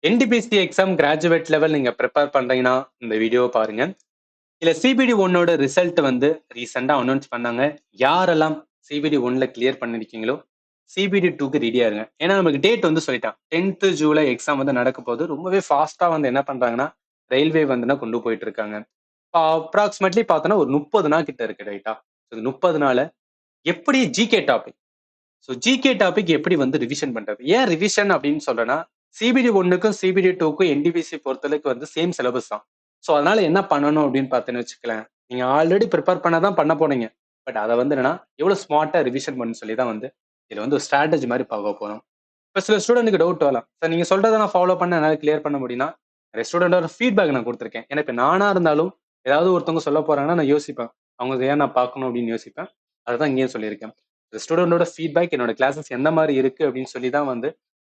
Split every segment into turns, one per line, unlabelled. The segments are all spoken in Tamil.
என்டிபிசி எக்ஸாம் கிராஜுவேட் லெவல் நீங்க ப்ரிப்பேர் பண்றீங்கன்னா இந்த வீடியோ பாருங்க. இல்ல சிபிடி ஒன்னோட ரிசல்ட் வந்து ரீசெண்டா அனௌன்ஸ் பண்ணாங்க. யாரெல்லாம் சிபிடி ஒன்ல கிளியர் பண்ணிருக்கீங்களோ சிபிடி டூக்கு ரெடியா இருங்க. ஏன்னா நமக்கு டேட் வந்து சொல்லிட்டான். 10th ஜூலை எக்ஸாம் வந்து நடக்க போது ரொம்பவே ஃபாஸ்டா வந்து என்ன பண்றாங்கன்னா ரயில்வே வந்து கொண்டு போயிட்டு இருக்காங்க. அப்ராக்சிமேட்லி பார்த்தோன்னா ஒரு 30 நாள் கிட்ட இருக்கு ரைட்டா. 30 நாள் எப்படி ஜிகே டாபிக் ஜிகே டாபிக் எப்படி வந்து ரிவிஷன் பண்றது? ஏன் ரிவிஷன் அப்படின்னு சொல்றேன்னா சிபிடி ஒன்னுக்கும் சிபிடி டூக்கும் என்டிபிசி பொறுத்தளவுக்கு வந்து சேம் சிலபஸ் தான். ஸோ அதனால என்ன பண்ணணும் அப்படின்னு பார்த்தேன்னு வச்சுக்கலாம். நீங்க ஆல்ரெடி ப்ரிப்பேர் பண்ணதான் பண்ண போனீங்க. பட் அதை வந்து என்னன்னா எவ்வளவு ஸ்மார்ட்டா ரிவிஷன் பண்ணு சொல்லி தான் வந்து இதுல வந்து ஒரு ஸ்ட்ராட்டஜி மாதிரி பார்க்க போறோம். இப்போ சில ஸ்டூடெண்ட்டுக்கு டவுட் வரலாம். சார் நீங்க சொல்றதை நான் ஃபாலோ பண்ண என்னால் கிளியர் பண்ண முடியும்னா நிறைய ஸ்டூடெண்டோட ஃபீட்பேக் நான் கொடுத்துருக்கேன். ஏன்னா இப்போ நானா இருந்தாலும் ஏதாவது ஒருத்தவங்க சொல்ல போறாங்கன்னா நான் யோசிப்பேன். அவங்க ஏன் நான் பார்க்கணும் அப்படின்னு யோசிப்பேன். அதுதான் இங்கேயும் சொல்லியிருக்கேன். ஸ்டூடெண்டோட ஃபீட்பேக் என்னோட கிளாஸஸ் எந்த மாதிரி இருக்கு அப்படின்னு சொல்லி தான் வந்து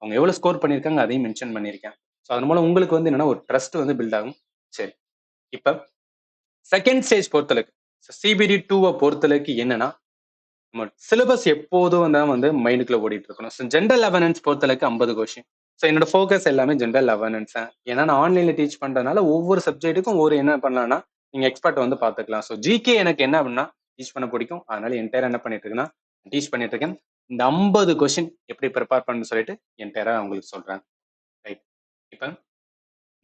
அவங்க எவ்வளவு ஸ்கோர் பண்ணியிருக்காங்க அதையும் மென்ஷன் பண்ணியிருக்கேன். ஸோ அதன் மூலம் உங்களுக்கு வந்து என்னன்னா ஒரு ட்ரஸ்ட் வந்து பில்ட் ஆகும். சரி, இப்ப செகண்ட் ஸ்டேஜ் பொறுத்தளவுக்கு சிபிடி டூவை பொறுத்தளவுக்கு என்னன்னா நம்ம சிலபஸ் எப்போதும் தான் வந்து மைண்டுக்குள்ள ஓடிட்டு இருக்கணும். ஸோ ஜென்ரல் அவேர்னன்ஸ் பொறுத்தளவுக்கு 50 கொஸ்டின். ஸோ என்னோட ஃபோக்கஸ் எல்லாமே ஜென்ரல் அவேர்னன்ஸ் தான். ஏன்னா நான் ஆன்லைன்ல டீச் பண்றதுனால ஒவ்வொரு சப்ஜெக்ட்டுக்கும் ஒரு என்ன பண்ணலாம்னா நீங்க எக்ஸ்பர்ட் வந்து பாத்துக்கலாம். ஸோ ஜிகே எனக்கு என்ன அப்படின்னா டீச் பண்ண பிடிக்கும். அதனால என்டையரா என்ன பண்ணிட்டு இருக்கேன்னா டீச் பண்ணிட்டு இருக்கேன். இந்த 50 கொஸ்டின் எப்படி ப்ரிப்பேர் பண்ணு சொல்லிட்டு என்டையரா உங்களுக்கு சொல்றேன். ரைட். இப்ப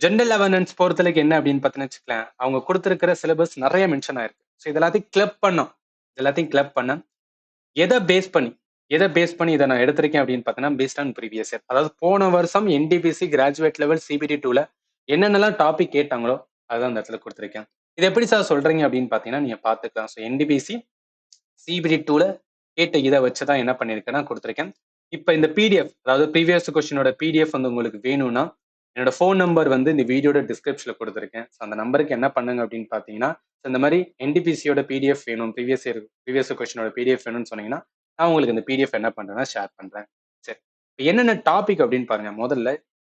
ஜென்ரல் அவேர்னன்ஸ் பொறுத்தளவுக்கு என்ன அப்படின்னு பார்த்தீங்கன்னு வச்சுக்கலாம். அவங்க கொடுத்திருக்கிற சிலபஸ் நிறைய மென்ஷன் ஆயிருக்கு. ஸோ இது எல்லாத்தையும் கிளப் பண்ணோம். எல்லாத்தையும் கிளப் பண்ண எதை பேஸ் பண்ணி இதை நான் எடுத்திருக்கேன் அப்படின்னு பார்த்தீங்கன்னா பேஸ்ட் ஆன் ப்ரீவியஸ் இயர். அதாவது போன வருஷம் என்டிபிசி கிராஜுவேட் லெவல் சிபிடி டூல என்னென்னலாம் டாபிக் கேட்டாங்களோ அதுதான் அந்த இடத்துல கொடுத்துருக்கேன். இது எப்படி சார் சொல்றீங்க அப்படின்னு பார்த்தீங்கன்னா நீங்க பார்த்துக்கலாம். ஸோ என்டிபிசி சிபிடி டூல கேட்ட இதை வச்சுதான் என்ன பண்ணிருக்கேன்னா கொடுத்துருக்கேன். இப்போ இந்த பிடிஎஃப் அதாவது ப்ரீவியஸ் கொஸ்டினோட பிடிஎஃப் வந்து உங்களுக்கு வேணும்னா என்னோட ஃபோன் நம்பர் வந்து இந்த வீடியோட டிஸ்கிரிப்ஷன்ல கொடுத்துருக்கேன். ஸோ அந்த நம்பருக்கு என்ன பண்ணுங்க அப்படின்னு பார்த்தீங்கன்னா இந்த மாதிரி என்டிபிசியோட பிடிஎஃப் வேணும், ப்ரீவியஸ் கொஸ்டினோட பிடிஎஃப் வேணும்னு சொன்னீங்கன்னா நான் உங்களுக்கு இந்த பிடிஎஃப் என்ன பண்றேன்னா ஷேர் பண்றேன். சரி, இப்போ என்னென்ன டாபிக் அப்படின்னு பாருங்க. முதல்ல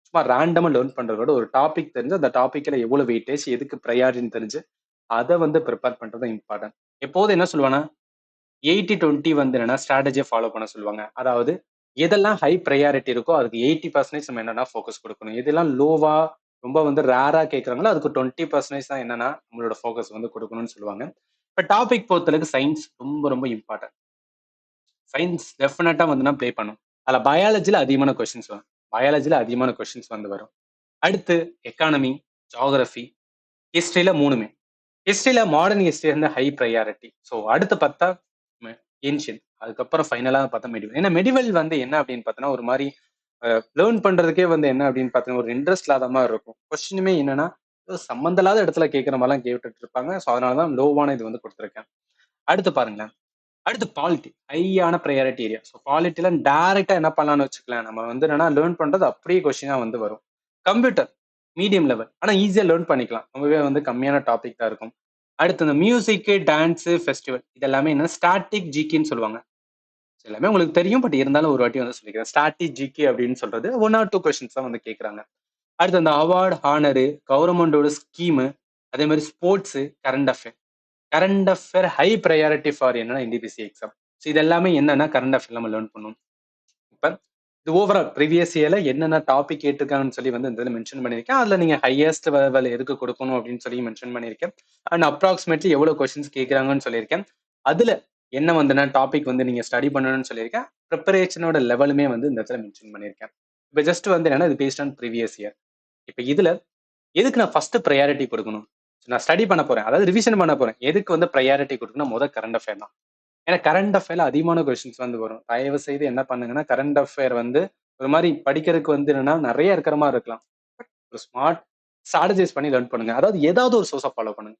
சும்மா ரேண்டமா லேர்ன் பண்றத விட ஒரு டாபிக் தெரிஞ்சு அந்த டாபிக்ல எவ்வளவு வெயிட்டேஜ் எதுக்கு ப்ரையாரிட்டின்னு தெரிஞ்சு அதை வந்து ப்ரிப்பேர் பண்றது இம்பார்ட்டன்ட். எப்போதும் என்ன சொல்லுவானா 80-20 வந்து என்னன்னா ஸ்ட்ராட்டஜியை ஃபாலோ பண்ண சொல்லுவாங்க. அதாவது எதெல்லாம் ஹை ப்ரையாரிட்டி இருக்கோ அதுக்கு 80% நம்ம என்னன்னா ஃபோக்கஸ் கொடுக்கணும். எதெல்லாம் லோவா ரொம்ப வந்து ரேரா கேட்கறாங்களோ அதுக்கு 20% தான் என்னன்னா நம்மளோட ஃபோக்கஸ் வந்து கொடுக்கணும்னு சொல்லுவாங்க. இப்போ டாபிக் பொறுத்தளவுக்கு சயின்ஸ் ரொம்ப ரொம்ப இம்பார்ட்டன்ட். சயின்ஸ் டெஃபினட்டா வந்து ப்ளே பண்ணும். அதுல பயாலஜில அதிகமான கொஸ்டின்ஸ் வரும். வந்து வரும். அடுத்து எக்கானமி, ஜியோகிராஃபி, ஹிஸ்டரியில 3மே. ஹிஸ்டரியில மாடர்ன் ஹிஸ்டரி வந்து ஹை ப்ரையாரிட்டி. ஸோ அடுத்து பார்த்தா ஏன்ஷியன், அதுக்கப்புறம் ஃபைனலா பார்த்தா மெடிவல். ஏன்னா மெடிவல் வந்து என்ன அப்படின்னு பார்த்தோன்னா ஒரு மாதிரி லேர்ன் பண்றதுக்கே வந்து என்ன அப்படின்னு பார்த்தீங்கன்னா ஒரு இன்ட்ரெஸ்ட் இல்லாத மாதிரி இருக்கும். கொஸ்டினுமே என்னன்னா சம்மந்த இல்லாத இடத்துல கேட்குற மாதிரிலாம் கேட்டுட்டு இருப்பாங்க. ஸோ அதனாலதான் லோவான இது வந்து கொடுத்துருக்கேன். அடுத்து பாருங்களேன். அடுத்து பாலிட்டி ஹையான ப்ரையாரிட்டி ஏரியா. ஸோ பாலிட்டில டைரக்டா என்ன பண்ணலாம்னு வச்சுக்கலாம். நம்ம வந்து என்னன்னா லேர்ன் பண்றது அப்படியே கொஸ்டினா வந்து வரும். கம்ப்யூட்டர் மீடியம் லெவல், ஆனா ஈஸியா லேர்ன் பண்ணிக்கலாம். ரொம்பவே வந்து கம்மியான டாபிக் தான் இருக்கும். அடுத்து இந்த மியூசிக், டான்ஸ், ஃபெஸ்டிவல் இது எல்லாமே என்ன ஸ்டாட்டிக் ஜிகேன்னு சொல்லுவாங்க. எல்லாமே உங்களுக்கு தெரியும். பட் இருந்தாலும் ஒரு வாட்டி வந்து சொல்லிக்கிறேன். ஸ்டாட்டிக் ஜிகே அப்படின்னு சொல்றது 1 or 2 கொஸ்டின்ஸ் தான் வந்து கேட்கறாங்க. அடுத்து அந்த அவார்டு, ஹானரு, கவர்மெண்டோட ஸ்கீமு, அதே மாதிரி sports, current affair high priority for என்னன்னா என்டிபிசி எக்ஸாம். ஸோ இது எல்லாமே என்னன்னா கரண்ட் அஃபேர் நம்ம லேர்ன் பண்ணணும். இப்ப இது ஓவரால் ப்ரீவியஸ் இயர்ல என்னென்ன டாபிக் கேட்டிருக்காங்கன்னு சொல்லி வந்து இந்த இதில் மென்ஷன் பண்ணியிருக்கேன். அதுல நீங்க ஹையஸ்ட் லெவல் எதுக்கு கொடுக்கணும் அப்படின்னு சொல்லி மென்ஷன் பண்ணியிருக்கேன். அண்ட் அப்ராக்சிமேட்லி எவ்வளவு கொஸ்டின்ஸ் கேட்கறாங்கன்னு சொல்லியிருக்கேன். அதுல என்ன வந்து டாபிக் வந்து நீங்க ஸ்டடி பண்ணணும்னு சொல்லியிருக்கேன். ப்ரிப்பரேஷனோட லெவலுமே வந்து இந்த இடத்துல மென்ஷன் பண்ணியிருக்கேன். இப்போ ஜஸ்ட் வந்து என்னன்னா இது பேஸ்ட் ஆன் ப்ரீவியஸ் இயர். இப்போ இதுல எதுக்கு நான் ஃபர்ஸ்ட் ப்ரையாரிட்டி கொடுக்கணும்? நான் ஸ்டடி பண்ண போறேன், அதாவது ரிவிஷன் பண்ண போறேன். எதுக்கு வந்து ப்ரையாரிட்டி கொடுக்கணும்? முதல் கரண்ட் அஃபேர் தான். ஏன்னா கரண்ட் அஃபேர்ல அதிகமான கொஸ்டின்ஸ் வந்து வரும். தயவு செய்து என்ன பண்ணுங்கன்னா கரண்ட் அஃபேர் வந்து ஒரு மாதிரி படிக்கிறதுக்கு வந்து என்னன்னா நிறைய இருக்கிற மாதிரி இருக்கலாம். ஒரு ஸ்மார்ட் ஸ்ட்ராட்டஜைஸ் பண்ணி லேர்ன் பண்ணுங்க. அதாவது ஏதாவது ஒரு சோர்ஸை ஃபாலோ பண்ணுங்க.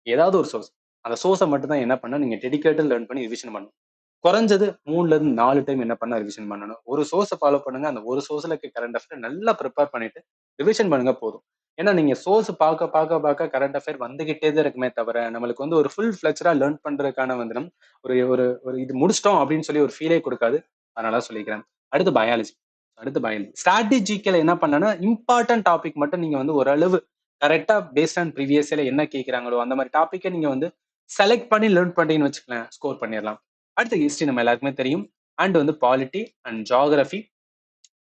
ஏதாவது ஒரு சோர்ஸ், அந்த சோர்ஸை மட்டும் தான் என்ன பண்ண நீங்க டெடிகேட்டட் லேர்ன் பண்ணி ரிவிஷன் பண்ணணும். குறைஞ்சது 3ல இருந்து 4 டைம் என்ன பண்ண ரிவிஷன் பண்ணணும். ஒரு சோர்ஸை ஃபாலோ பண்ணுங்க. அந்த ஒரு சோர்ஸ்ல இருக்க கரண்ட் அஃபேர் நல்லா ப்ரிப்பேர் பண்ணிட்டு ரிவிஷன் பண்ணுங்க போதும். ஏன்னா நீங்க சோர்ஸ் பார்க்க கரண்ட் அஃபேர் வந்துகிட்டே தான் இருக்குமே தவிர நம்மளுக்கு வந்து ஒரு ஃபுல் ஃபிளெஜ்டா லேர்ன் பண்றதுக்கான வந்து ஒரு ஒரு ஒரு இது முடிச்சிட்டோம் அப்படின்னு சொல்லி ஒரு ஃபீலே கொடுக்காது. அதனால சொல்லிக்கிறேன். அடுத்து பயாலஜி. ஸ்ட்ராட்டஜிக்கல என்ன பண்ணனா இம்பார்ட்டன்ட் டாபிக் மட்டும் நீங்க வந்து ஓரளவு கரெக்டா பேஸ்ட் ஆன் ப்ரீவியஸ் இயர்ல என்ன கேட்கறாங்களோ அந்த மாதிரி டாபிக்கை நீங்க வந்து செலக்ட் பண்ணி லேர்ன் பண்ணீங்கன்னு வச்சுக்கலாம், ஸ்கோர் பண்ணிடலாம். அடுத்து ஹிஸ்டரி நம்ம எல்லாருக்குமே தெரியும். அண்ட் வந்து பாலிட்டி அண்ட் ஜியோகிராஃபி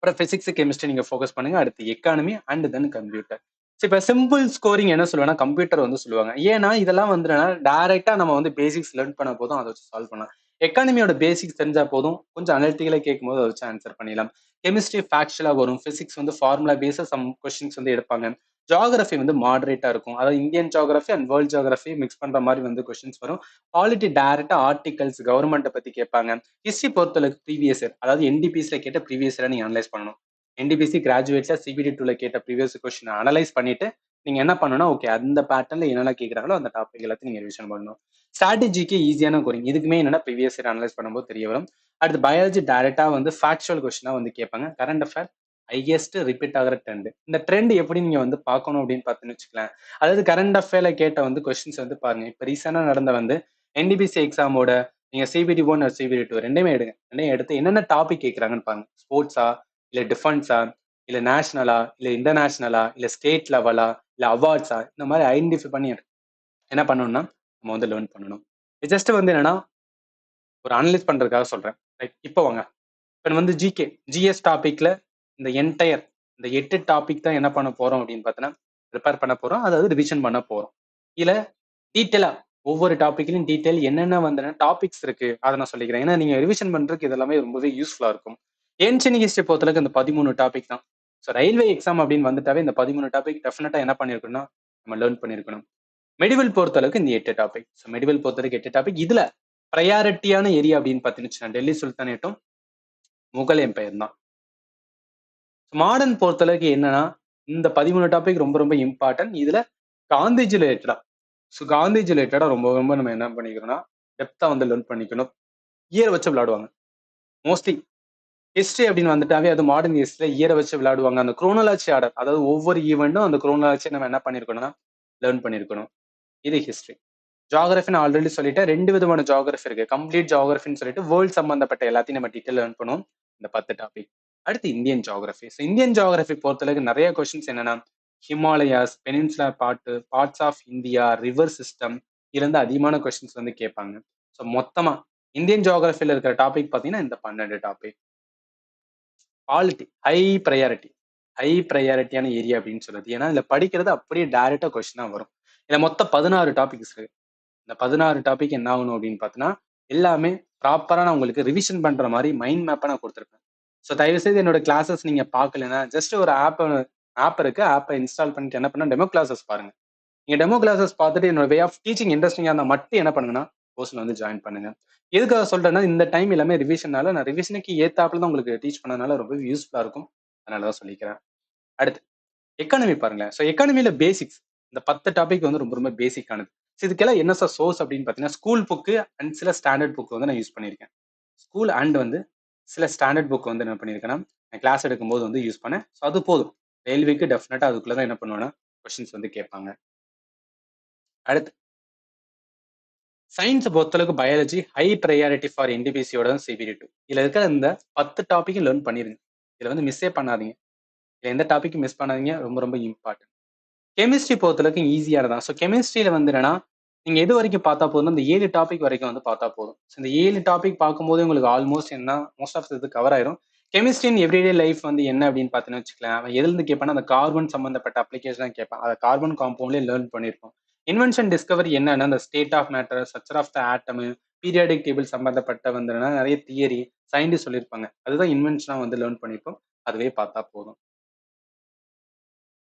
அப்புறம் பிசிக்ஸ் கெமிஸ்ட்ரி நீங்க ஃபோக்கஸ் பண்ணுங்க. அடுத்து எக்கானமி அண்ட் தென் கம்ப்யூட்டர். இப்ப சிம்பிள் ஸ்கோரிங் என்ன சொல்லுவேன்னா கம்ப்யூட்டர் வந்து சொல்லுவாங்க. ஏன்னா இதெல்லாம் வந்து டைரக்டா நம்ம வந்து பேசிக்ஸ் லேர்ன் பண்ண போதும் அதை வச்சு சால்வ் பண்ணலாம். எக்கானமியோட பேசிக்ஸ் தெரிஞ்சா போதும், கொஞ்சம் அனலிட்டிக்கலா கேட்கும்போது அதை வச்சு ஆன்சர் பண்ணிடலாம். கெமிஸ்ட்ரி ஃபேக்சுவலா வரும். பிசிக்ஸ் வந்து ஃபார்முலா பேஸா சம் கொஸ்டின்ஸ் வந்து எடுப்பாங்க. ஜியோகிராஃபி வந்து மாடரேட்டா இருக்கும். அதாவது Indian geography and world geography mix பண்ற மாதிரி வந்து கொஸ்டின்ஸ் வரும். பாலிட்டி டைரக்டா ஆர்டிகல்ஸ் கவர்மெண்ட்டை பத்தி கேட்பாங்க. ஹிஸ்டரி பொறுத்தளவுக்கு ப்ரீவியஸ் இயர், அதாவது என்டிபிசில கேட்ட ப்ரீவியஸ் இயரை நீங்க அனலைஸ் பண்ணணும். என்டிபிசி கிராஜுவேட்ஸ்ல சிபிடி டூல கேட்ட ப்ரீவியஸ் கொஸ்டின் அனலைஸ் பண்ணிட்டு நீங்க என்ன பண்ணணும்னா ஓகே அந்த பேட்டர்ன்ல என்னென்ன கேட்கறாங்களோ அந்த டாபிக் எல்லாத்தையும் நீங்க ரிவிஷன் பண்ணணும். ஸ்ட்ராட்டஜிக்கு ஈஸியான கோரிங் இதுக்குமே என்னன்னா ப்ரீவியஸ் இயர் அனலைஸ் பண்ணும்போது தெரிய வரும். அடுத்து பயாலஜி டைரக்டா வந்து ஃபேக்சுவல் கொஸ்டினா வந்து கேட்பாங்க. கரண்ட் அஃபேர் ஹையஸ்ட் ரிப்பீட் ஆகிற ட்ரெண்ட். இந்த ட்ரெண்ட் எப்படி நீங்க வந்து பார்க்கணும் அப்படின்னு பார்த்தீங்கன்னு வச்சுக்கலாம். அதாவது கரண்ட் அஃபேர்ல கேட்ட வந்து கொஸ்டின்ஸ் வந்து பாருங்க. இப்போ ரீசெண்டா நடந்த வந்து என்டிபிசி எக்ஸாமோட நீங்க சிபிடி 1 ஒரு சிபிடி 2 ரெண்டையுமே எடுங்க. ரெண்டையும் எடுத்து என்னென்ன டாபிக் கேட்கறாங்கன்னு பாருங்க. ஸ்போர்ட்ஸா, இல்ல டிஃபென்ஸா, இல்ல நேஷனலா, இல்ல இன்டர்நேஷனலா, இல்ல ஸ்டேட் லெவலா, இல்ல அவார்ட்ஸா, இந்த மாதிரி ஐடென்டிஃபை பண்ணி என்ன பண்ணணும்னா நம்ம வந்து லேர்ன் பண்ணணும். ஜஸ்ட் வந்து என்னன்னா ஒரு அனலைஸ் பண்றதுக்காக சொல்றேன். ரைட், இப்போ வாங்க. இப்போ வந்து ஜிகே ஜிஎஸ் டாபிக்ல இந்த என்டையர் இந்த 8 டாபிக் தான் என்ன பண்ண போறோம் அப்படின்னு பார்த்தீங்கன்னா ப்ரிப்பேர் பண்ண போறோம், அதாவது ரிவிஷன் பண்ண போறோம். இல்ல டீட்டெயிலா ஒவ்வொரு டாபிக்லையும் டீட்டெயில் என்னென்ன வந்து டாபிக்ஸ் இருக்கு அதை நான் சொல்லிக்கிறேன். ஏன்னா நீங்க ரிவிஷன் பண்றதுக்கு இதெல்லாமே ரொம்பவே யூஸ்ஃபுல்லா இருக்கும். ஏன்ஷியன் ஹிஸ்டரி பொறுத்தளவுக்கு இந்த 13 டாபிக் தான். ஸோ ரயில்வே எக்ஸாம் அப்படின்னு வந்துட்டாவே இந்த 13 டாபிக் டெஃபினட்டா என்ன பண்ணிருக்கணும்னா நம்ம லேர்ன் பண்ணிருக்கணும். மெடிவல் பொறுத்தளவுக்கு இந்த 8 டாபிக். ஸோ மெடிவல் பொறுத்தளவுக்கு 8 டாபிக். இதுல ப்ரையாரிட்டியான ஏரியா அப்படின்னு பார்த்தீங்கன்னா டெல்லி சுல்தானேட்டும் முகல் எம்பையர் தான். மாடர்ன் பொறுத்தளவுக்கு என்னன்னா இந்த 13 டாபிக் ரொம்ப ரொம்ப இம்பார்ட்டன்ட். இதுல காந்திஜி ரிலேட்டடா காந்திஜி ரிலேட்டடா ரொம்ப ரொம்ப நம்ம என்ன பண்ணிக்கிறோம்னா டெப்தா வந்து லேர்ன் பண்ணிக்கணும். இயர் வச்சு விளையாடுவாங்க. மோஸ்ட்லி ஹிஸ்டரி அப்படின்னு வந்துட்டாவே அது மாடர்ன் ஹிஸ்டரியில இயரை வச்சு விளையாடுவாங்க. அந்த குரோனாலஜி ஆர்டர், அதாவது ஒவ்வொரு ஈவெண்ட்டும் அந்த குரோனாலஜி நம்ம என்ன பண்ணிருக்கணும்னா லேர்ன் பண்ணிருக்கணும். இது ஹிஸ்டரி. ஜியோகிராஃபி நான் ஆல்ரெடி சொல்லிட்டேன். 2 விதமான ஜியோகிராஃபி இருக்கு. கம்ப்ளீட் ஜியோகிராஃபின்னு சொல்லிட்டு வேர்ல்ட் சம்பந்தப்பட்ட எல்லாத்தையும் நம்ம டீட்டெயில் லேர்ன் பண்ணுவோம் இந்த 10 டாபிக். அடுத்து இந்தியன் ஜியோகிராஃபி. இந்தியன் ஜியோகிராஃபி பொறுத்தளவுக்கு நிறைய கொஸ்டின்ஸ் என்னன்னா Himalayas, peninsula parts of India, river system, இதுல இருந்து அதிகமான கொஸ்டின்ஸ் வந்து கேட்பாங்க. ஸோ மொத்தமா இந்தியன் ஜியோகிராஃபில இருக்கிற டாபிக் பார்த்தீங்கன்னா இந்த 12 டாபிக். பாலிட்டி ஹை ப்ரையாரிட்டியான ஏரியா அப்படின்னு சொல்றது. ஏன்னா இதுல படிக்கிறது அப்படியே டைரக்டா கொஸ்டினா வரும். இதுல மொத்தம் 16 டாபிக்ஸ் இருக்கு. இந்த 16 டாபிக் என்ன ஆகணும் அப்படின்னு பார்த்தீங்கன்னா எல்லாமே ப்ராப்பரா நான் உங்களுக்கு ரிவிஷன் பண்ற மாதிரி மைண்ட் மேப்பை நான் கொடுத்துருப்பேன். ஸோ தயவு செய்து என்னோட கிளாஸஸ் நீங்க பார்க்கலன்னா ஜஸ்ட் ஒரு ஆப் இருக்கு. ஆப்பை இன்ஸ்டால் பண்ணிட்டு என்ன பண்ணா டெமோ கிளாஸஸ் பாருங்க. நீங்க டெமோ கிளாஸஸ் பார்த்துட்டு என்னோட வே ஆஃப் டீச்சிங் இன்ட்ரெஸ்டிங்கா இருந்தால் மட்டும் என்ன பண்ணுங்கன்னா கோர்ஸ்ல வந்து ஜாயின் பண்ணுங்க. எதுக்காக சொல்றேன்னா இந்த டைம் எல்லாமே ரிவிஷனால நான் ரிவிஷனுக்கு ஏத்தாப்புல தான் உங்களுக்கு டீச் பண்ணதுனால ரொம்ப யூஸ்ஃபுல்லா இருக்கும். அதனால தான் சொல்லிக்கிறேன். அடுத்து எக்கானமி பாருங்களேன். ஸோ எக்கானமில பேசிக்ஸ் இந்த 10 டாபிக் வந்து ரொம்ப ரொம்ப பேசிக்கானது. இதுக்கெல்லாம் என்ன சார் சோர்ஸ் அப்படின்னு பார்த்தீங்கன்னா ஸ்கூல் புக்கு அண்ட் சில ஸ்டாண்டர்ட் புக் வந்து நான் யூஸ் பண்ணியிருக்கேன். ஸ்கூல் அண்ட் வந்து சில ஸ்டாண்டர்ட் புக் வந்து என்ன பண்ணியிருக்கேன்னா நான் கிளாஸ் எடுக்கும்போது வந்து யூஸ் பண்ணேன். ஸோ அது போதும். ரயில்வேக்கு டெஃபினட்டா அதுக்குள்ள தான் என்ன பண்ணுவேன்னா கொஸ்டின்ஸ் வந்து கேட்பாங்க. அடுத்து சயின்ஸ் பொறுத்தளவுக்கு பயாலஜி ஹை ப்ரையாரிட்டி ஃபார் என்டிபிசியோட தான் சிபிடி 2. இதுல இருக்கிற இந்த 10 டாபிக்கும் லேர்ன் பண்ணிருங்க. இதுல வந்து மிஸ்ஸே பண்ணாதீங்க. இதுல எந்த டாபிக்கும் மிஸ் பண்ணாதீங்க. ரொம்ப ரொம்ப இம்பார்ட்டன்ட். கெமிஸ்ட்ரி பொறுத்தளவுக்கு ஈஸியாக தான். ஸோ கெமிஸ்ட்ரியில வந்து என்னன்னா நீங்க எது வரைக்கும் பார்த்தா போதும், இந்த 7 டாபிக் வரைக்கும் வந்து பார்த்தா போதும். ஸோ இந்த 7 டாபிக் பார்க்கும்போது உங்களுக்கு ஆல்மோஸ்ட் என்ன மோஸ்ட் ஆஃப் இது கவர் ஆயிரும். கெமிஸ்ட்ரி இன் எவ்ரிடே லைஃப் வந்து என்ன அப்படின்னு பார்த்தீங்கன்னு வச்சுக்கலாம். அவன் எதுலேருந்து கேட்பானா அந்த கார்பன் சம்பந்தப்பட்ட அப்ளிகேஷன் கேட்பான். அதை கார்பன் காம்பவுண்ட்லேயே லேர்ன் பண்ணியிருப்போம். இன்வென்ஷன் டிஸ்கவரி என்னன்னா அந்த state of matter, structure of the atom, periodic table சம்பந்தப்பட்ட வந்து நிறைய தியரி சயின்டிஸ்ட் சொல்லியிருப்பாங்க. அதுதான் இன்வென்ஷனா வந்து லேர்ன் பண்ணியிருப்போம். அதுவே பார்த்தா போதும்.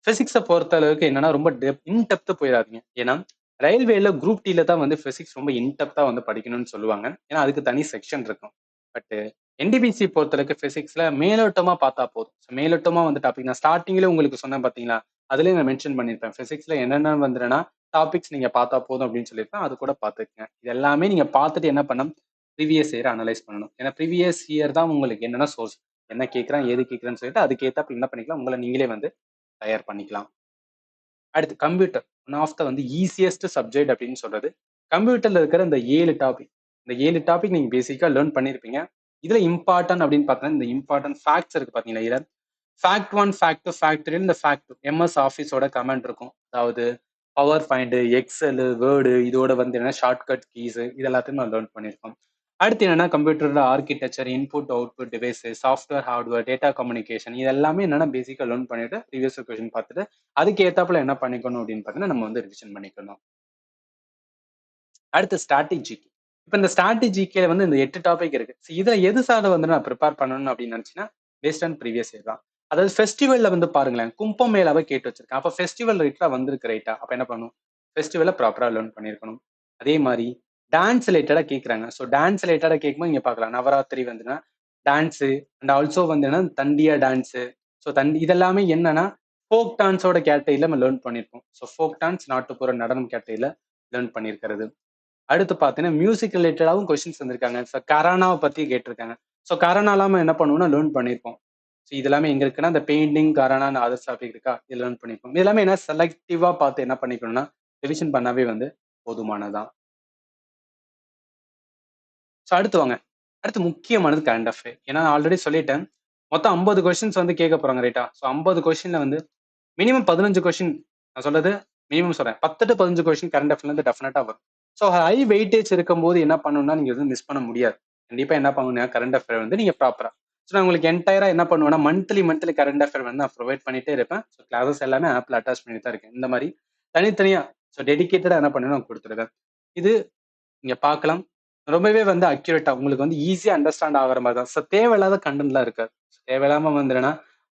பிசிக்ஸை பொறுத்த அளவுக்கு என்னன்னா ரொம்ப இன்டெப்த் போயிடாதீங்க. ஏன்னா ரயில்வேல குரூப் டில தான் வந்து பிசிக்ஸ் ரொம்ப இன்டெப்தா வந்து படிக்கணும்னு சொல்லுவாங்க. ஏன்னா அதுக்கு தனி செக்ஷன் இருக்கும். பட் என்டிபிசி பொறுத்தளவுக்கு பிசிக்ஸ்ல மேலோட்டமா பார்த்தா போதும். மேலோட்டமா வந்து டாபிக் நான் ஸ்டார்டிங்ல உங்களுக்கு சொன்னேன் பாத்தீங்களா, அதுலயே நான் மென்ஷன் பண்ணிருப்பேன். பிசிக்ஸ்ல என்னென்ன வந்துன்னா டாபிக்ஸ் நீங்க பார்த்தா போதும் அப்படின்னு சொல்லியிருப்பேன். அது கூட பார்த்துக்கங்க. இது எல்லாமே நீங்க பார்த்துட்டு என்ன பண்ணணும், ப்ரீவியஸ் இயர் அனலைஸ் பண்ணணும். ஏன்னா ப்ரீவியஸ் இயர் தான் உங்களுக்கு என்னென்ன சோர்ஸ், என்ன கேட்கறான் ஏது கேட்கறேன்னு சொல்லிட்டு அதுக்கேற்ற என்ன பண்ணிக்கலாம், உங்களை நீங்களே வந்து தயார் பண்ணிக்கலாம். அடுத்து கம்ப்யூட்டர் ஒன் ஆஃப் த வந்து ஈஸியஸ்ட் சப்ஜெக்ட் அப்படின்னு சொல்றது. கம்ப்யூட்டர்ல இருக்கிற இந்த 7 டாபிக், இந்த 7 டாபிக் நீங்க பேசிக்கா லேர்ன் பண்ணிருப்பீங்க. இதுல இம்பார்ட்டன்ட் அப்படின்னு பார்த்தீங்கன்னா இந்த இம்பார்ட்டன்ட் ஃபேக்ட்ஸ் இருக்கு பாத்தீங்களா. இதுல ஃபேக்ட் 1, ஃபேக்ட் 2, ஃபேக்ட் 3 இந்த ஃபேக்ட் 2 எம்எஸ் ஆஃபீஸோட கமெண்ட் இருக்கும். அதாவது பவர் ஃபைண்டு, எக்ஸல், வேர்டு இதோட வந்து என்ன ஷார்ட்கட் கீஸ் இது எல்லாத்தையும் நான் லேர்ன் பண்ணியிருக்கோம். அடுத்து என்னன்னா கம்ப்யூட்டரோட architecture, input, output device, software, hardware, data communication இது எல்லாமே என்னன்னா பேசிக்கா லேர்ன் பண்ணிட்டு ப்ரீவியஸ் கொஸ்டின் பார்த்துட்டு அதுக்கு ஏத்தாப்புல என்ன பண்ணிக்கணும் அப்படின்னு பார்த்தீங்கன்னா நம்ம வந்து ரிவிஷன் பண்ணிக்கணும். அடுத்து ஸ்ட்ராட்டஜிக். இப்ப இந்த ஸ்ட்ராட்டஜிக்கே வந்து இந்த 8 டாபிக் இருக்கு. இதுல எது சார்ந்த வந்து நான் ப்ரிப்பேர் பண்ணணும் அப்படின்னு நினைச்சீங்கன்னா பேஸ்ட் ஆன் ப்ரீவியஸ் இயர் தான். அதாவது ஃபெஸ்டிவல்ல வந்து பாருங்களேன், கும்பமேளாவை கேட்டு வச்சிருக்கேன். அப்ப ஃபெஸ்டிவல் ரைட்டா வந்திருக்கு ரைட்டா. அப்ப என்ன பண்ணணும்? ஃபெஸ்டிவல ப்ராப்பரா லேர்ன் பண்ணியிருக்கணும். அதே மாரி டான்ஸ் ரிலேட்டடா கேட்கறாங்க. ஸோ டான்ஸ் ரிலேட்டடா கேட்கும்போது இங்க பார்க்கலாம். நவராத்திரி வந்துன்னா டான்ஸு அண்ட் ஆல்சோ வந்து என்னன்னா தண்டியா டான்ஸு. ஸோ இதெல்லாமே என்னன்னா ஃபோக் டான்ஸோட கேட்டகரியில நம்ம லேர்ன் பண்ணியிருக்கோம். ஸோ ஃபோக் டான்ஸ் நாட்டுப்புற நடனம் கேட்டகரியில லேர்ன் பண்ணியிருக்கிறது. அடுத்து பார்த்தீங்கன்னா, மியூசிக் ரிலேட்டடாவும் கொஸ்டின்ஸ் வந்திருக்காங்க. ஸோ கரானாவ பத்தி கேட்டிருக்காங்க. ஸோ கரானாலாம் நம்ம என்ன பண்ணுவோம்னா லேர்ன் பண்ணியிருப்போம். ஸோ இது எல்லாமே எங்க இருக்குன்னா, இந்த பெயிண்டிங், கரானா, அதர்ஸ் டாபிக் இருக்கா? இது லேர்ன் பண்ணியிருப்போம். இது எல்லாமே என்ன செலக்டிவா பார்த்து என்ன பண்ணிக்கணும்னா, ரிவிஷன் பண்ணாவே வந்து போதுமானதுதான். ஸோ அடுத்து வாங்க. அடுத்து முக்கியமானது கரண்ட் அஃபேர். ஏன்னா நான் ஆல்ரெடி சொல்லிட்டேன். மொத்தம் 50 கொஸ்டின்ஸ் வந்து கேட்க போறாங்க ரைட்டா? ஸோ 50 கொஸ்டின்ல வந்து மினிமம் 15 கொஸ்டின் நான் சொல்றது மினிமம் சொல்றேன். 10 டூ 15 கொஸ்டின் கரண்ட் அஃபேர்ல இருந்து டெஃபினட்டா வரும். ஸோ ஹை வெயிட்டேஜ் இருக்கும்போது என்ன பண்ணணும்னா, நீங்க வந்து மிஸ் பண்ண முடியாது. கண்டிப்பா என்ன பண்ணணும்னா, கரண்ட் அஃபேர் வந்து நீங்க ப்ராப்பரா ஸோ நான் உங்களுக்கு என்டையரா என்ன பண்ணுவேன்னா, மந்த்லி கரண்ட் அஃபேர் வந்து நான் ப்ரொவைட் பண்ணிட்டே இருப்பேன். ஸோ கிளாஸஸ் எல்லாமே ஆப்ல அட்டாச் பண்ணிட்டு தான் இருக்கேன். இந்த மாரி தனித்தனியா ஸோ டெடிகேட்டடா என்ன பண்ணுவேன் நான் குடுத்துருவேன். இது நீங்க பார்க்கலாம். ரொம்பவே வந்து அக்யூரேட்டா உங்களுக்கு வந்து ஈஸியா அண்டர்ஸ்டாண்ட் ஆகுற மாரி தான். தேவையில்லாத கன்டென்ட்லாம் இருக்காது. தேவையில்லாம வந்து என்னன்னா,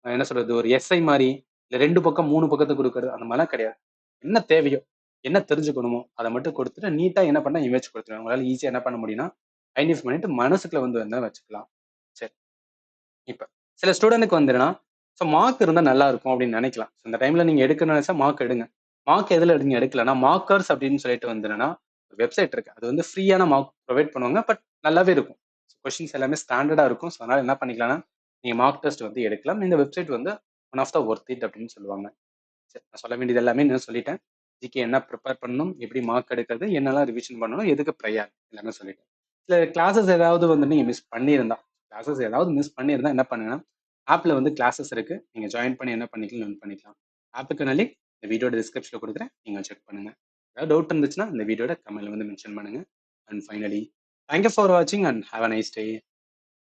என்ன சொல்றது ஒரு எஸ்ஸை மாரி, இல்ல 2 பக்கம் 3 பக்கத்த குடுக்குறது அந்த மாரிலாம் கிடையாது. என்ன தேவையோ, என்ன தெரிஞ்சுக்கணுமோ, அத மட்டும் குடுத்துட்டு நீட்டா என்ன பண்ண இமேஜ் குடுத்துருவேன். உங்களால ஈஸியா என்ன பண்ண முடியும்னா, ஐடென்டிஃபை பண்ணிட்டு மனசுக்குள்ள வந்து என்ன வச்சுக்கலாம். சரி. இப்ப சில ஸ்டூடண்ட்க்கு வந்து என்னன்னா, மார்க் இருந்தா நல்லா இருக்கும் அப்படின்னு நினைக்கலாம். இந்த டைம்ல நீங்க எடுக்கணும்னு நினைச்சா மார்க் எடுங்க. மார்க் எதுல நீங்க எடுக்கலன்னா, மார்க்கர்ஸ் அப்படின்னு சொல்லிட்டு வந்து என்னன்னா, வெப்சைட் இருக்கு. அது வந்து ஃப்ரீயான மார்க் ப்ரொவைட் பண்ணுவாங்க. பட் நல்லாவே இருக்கும். கொஸ்டின்ஸ் எல்லாமே ஸ்டாண்டர்டா இருக்கும். ஸோ அதனால என்ன பண்ணிக்கலாம்னா, நீங்க மார்க் டெஸ்ட் வந்து எடுக்கலாம். இந்த வெப்சைட் வந்து one of the worth it அப்படின்னு சொல்லுவாங்க. சரி, நான் சொல்ல வேண்டியது எல்லாமே நான் சொல்லிட்டேன். ஜிகே என்ன ப்ரிப்பேர் பண்ணணும், எப்படி மார்க் எடுக்கிறது, என்னெல்லாம் ரிவிஷன் பண்ணணும், எதுக்கு ப்ரையார் எல்லாமே சொல்லிட்டேன். இல்ல கிளாஸஸ் ஏதாவது வந்து நீங்க மிஸ் பண்ணியிருந்தா, கிளாஸஸ் ஏதாவது மிஸ் பண்ணியிருந்தா என்ன பண்ணுங்கன்னா, ஆப்ல வந்து கிளாஸஸ் இருக்கு. நீங்க ஜாயின் பண்ணி என்ன பண்ணிக்கலாம், லேர்ன் பண்ணிக்கலாம். ஆப்புக்கான லிங்க் இந்த வீடியோட டிஸ்கிரிப்ஷன்ல குடுக்குறேன். நீங்க செக் பண்ணுங்க. ஏதாவது டவுட் இருந்துச்சுன்னா இந்த வீடியோட கமெண்ட்ல வந்து மென்ஷன் பண்ணுங்க. And finally thank you for வாட்சிங் and have a nice day.